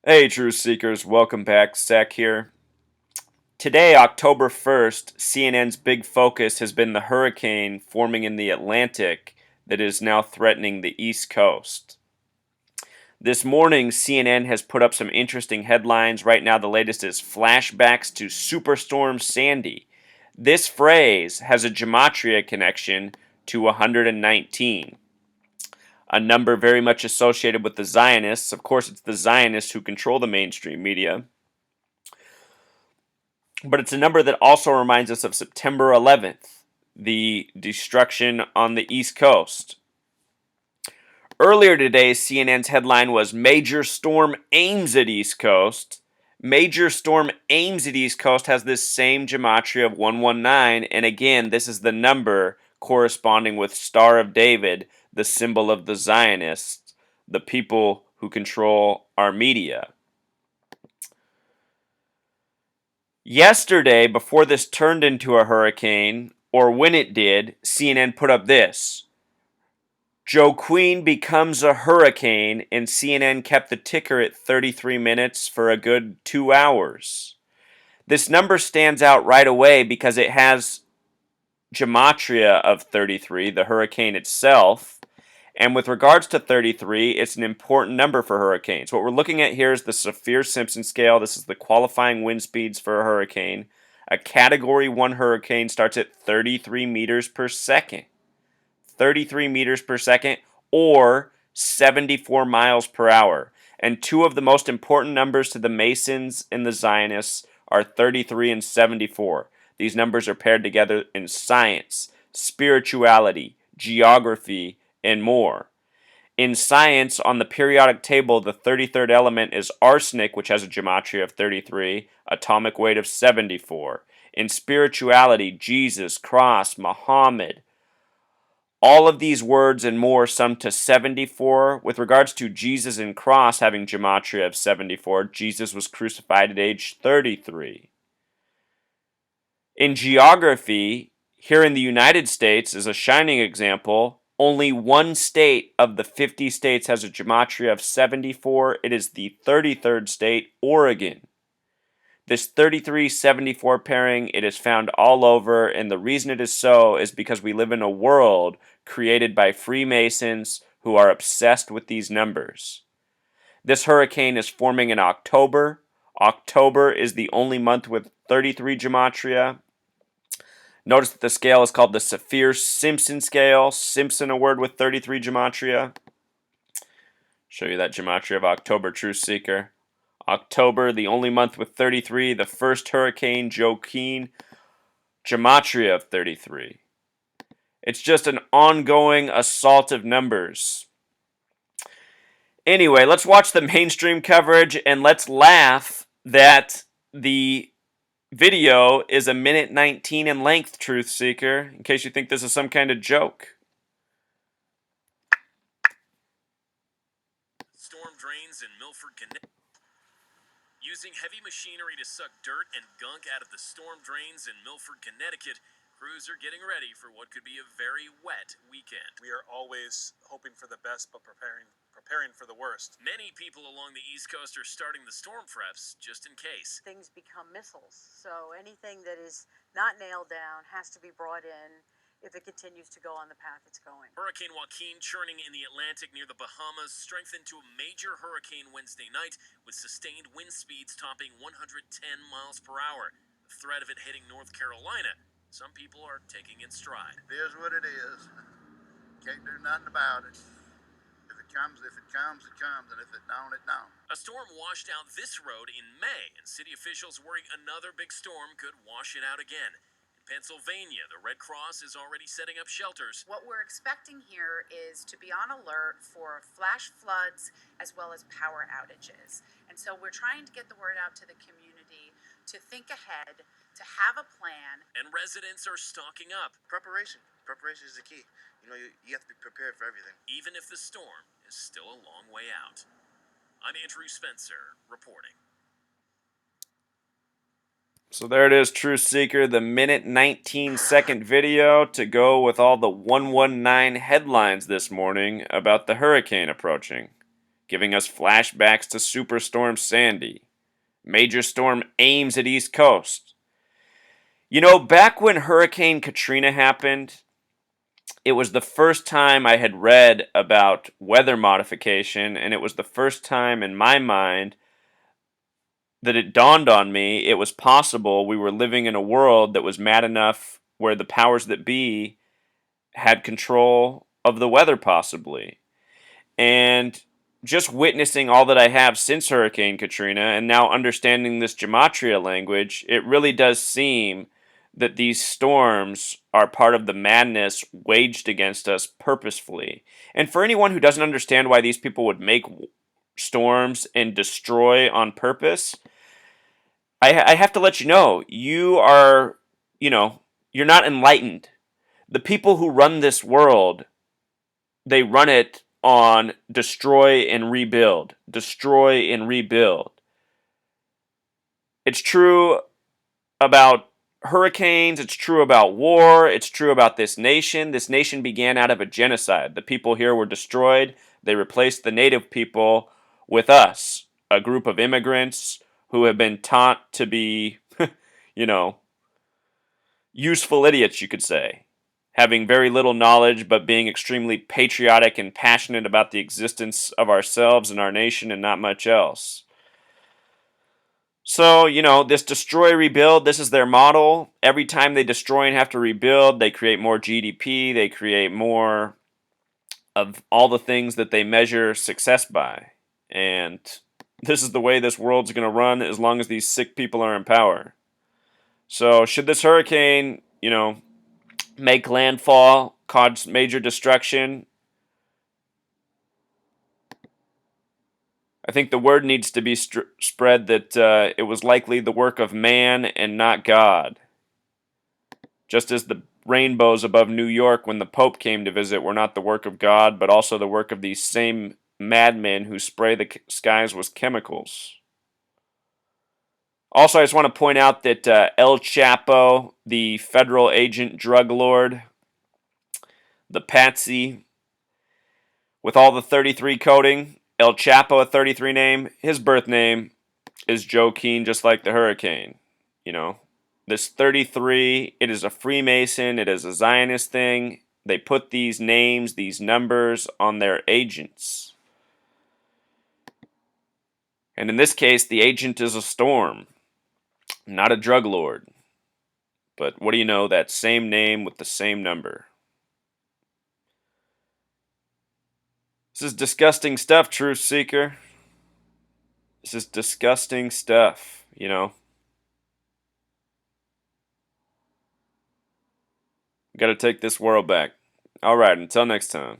Hey, Truth Seekers, welcome back. Zach here. Today, October 1st, CNN's big focus has been the hurricane forming in the Atlantic that is now threatening the East Coast. This morning, CNN has put up some interesting headlines. Right now, the latest is flashbacks to Superstorm Sandy. This phrase has a gematria connection to 119, a number very much associated with the Zionists. Of course, it's the Zionists who control the mainstream media. But it's a number that also reminds us of September 11th, the destruction on the East Coast. Earlier today, CNN's headline was Major Storm Aims at East Coast. Major Storm Aims at East Coast has this same gematria of 119, and again, this is the number corresponding with Star of David, the symbol of the Zionists, the people who control our media. Yesterday, before this turned into a hurricane, or when it did, CNN put up this. Joaquin becomes a hurricane, and CNN kept the ticker at 33 minutes for a good 2 hours. This number stands out right away because it has gematria of 33, the hurricane itself. And with regards to 33, it's an important number for hurricanes. What we're looking at here is the Saffir-Simpson scale. This is the qualifying wind speeds for a hurricane. A Category 1 hurricane starts at 33 meters per second. 33 meters per second or 74 miles per hour. And two of the most important numbers to the Masons and the Zionists are 33 and 74. These numbers are paired together in science, spirituality, geography, and more. In science, on the periodic table, the 33rd element is arsenic, which has a gematria of 33, atomic weight of 74. In spirituality, Jesus, cross, Muhammad, all of these words and more sum to 74. With regards to Jesus and cross having gematria of 74, Jesus was crucified at age 33. In geography, here in the United States is a shining example. Only one state of the 50 states has a gematria of 74. It is the 33rd state, Oregon. This 33-74 pairing, it is found all over, and the reason it is so is because we live in a world created by Freemasons who are obsessed with these numbers. This hurricane is forming in October. October is the only month with 33 gematria. Notice that the scale is called the Saffir-Simpson scale. Simpson, a word with 33 gematria. Show you that gematria of October, Truth Seeker. October, the only month with 33. The first hurricane, Joaquin, gematria of 33. It's just an ongoing assault of numbers. Anyway, let's watch the mainstream coverage and let's laugh that the video is a minute 19 in length, Truth Seeker, in case you think this is some kind of joke. Storm drains in Milford, Connecticut. Using heavy machinery to suck dirt and gunk out of the storm drains in Milford, Connecticut, crews are getting ready for what could be a very wet weekend. We are always hoping for the best, but preparing for the worst. Many people along the East Coast are starting the storm preps just in case. Things become missiles, so anything that is not nailed down has to be brought in if it continues to go on the path it's going. Hurricane Joaquin churning in the Atlantic near the Bahamas strengthened to a major hurricane Wednesday night with sustained wind speeds topping 110 miles per hour. The threat of it hitting North Carolina, some people are taking in stride. It is what it is. Can't do nothing about it. If it comes, it comes, and if it don't, it don't. A storm washed out this road in May, and city officials worry another big storm could wash it out again. Pennsylvania, the Red Cross is already setting up shelters. What we're expecting here is to be on alert for flash floods as well as power outages. And so we're trying to get the word out to the community to think ahead, to have a plan. And residents are stocking up. Preparation. Preparation is the key. You have to be prepared for everything. Even if the storm is still a long way out. I'm Andrew Spencer, reporting. So there it is, Truth Seeker, the minute 19-second video to go with all the 119 headlines this morning about the hurricane approaching. giving us flashbacks to Superstorm Sandy. Major storm aims at East Coast. You know, back when Hurricane Katrina happened, it was the first time I had read about weather modification, and it was the first time in my mind that it dawned on me it was possible we were living in a world that was mad enough where the powers that be had control of the weather, possibly. And just witnessing all that I have since Hurricane Katrina and now understanding this gematria language, it really does seem that these storms are part of the madness waged against us purposefully. And for anyone who doesn't understand why these people would make storms and destroy on purpose, I have to let you know, you're not enlightened. The people who run this world, they run it on destroy and rebuild, destroy and rebuild. It's true about hurricanes, it's true about war, it's true about this nation. This nation began out of a genocide. The people here were destroyed. They replaced the native people with us, a group of immigrants who have been taught to be, you know, useful idiots, you could say, having very little knowledge but being extremely patriotic and passionate about the existence of ourselves and our nation and not much else. So, this destroy, rebuild, this is their model. Every time they destroy and have to rebuild, they create more GDP, they create more of all the things that they measure success by. And this is the way this world's going to run as long as these sick people are in power. So, should this hurricane, make landfall, cause major destruction, I think the word needs to be spread that it was likely the work of man and not God. Just as the rainbows above New York when the Pope came to visit were not the work of God, but also the work of these same madmen who spray the skies with chemicals. Also, I just want to point out that El Chapo, the federal agent drug lord, the patsy, with all the 33 coding, El Chapo, a 33 name, his birth name is Joaquin, just like the hurricane. This 33, it is a Freemason, it is a Zionist thing. They put these names, these numbers on their agents. And in this case, the agent is a storm, not a drug lord. But what do you know, that same name with the same number. This is disgusting stuff, Truth Seeker. This is disgusting stuff, Got to take this world back. All right, until next time.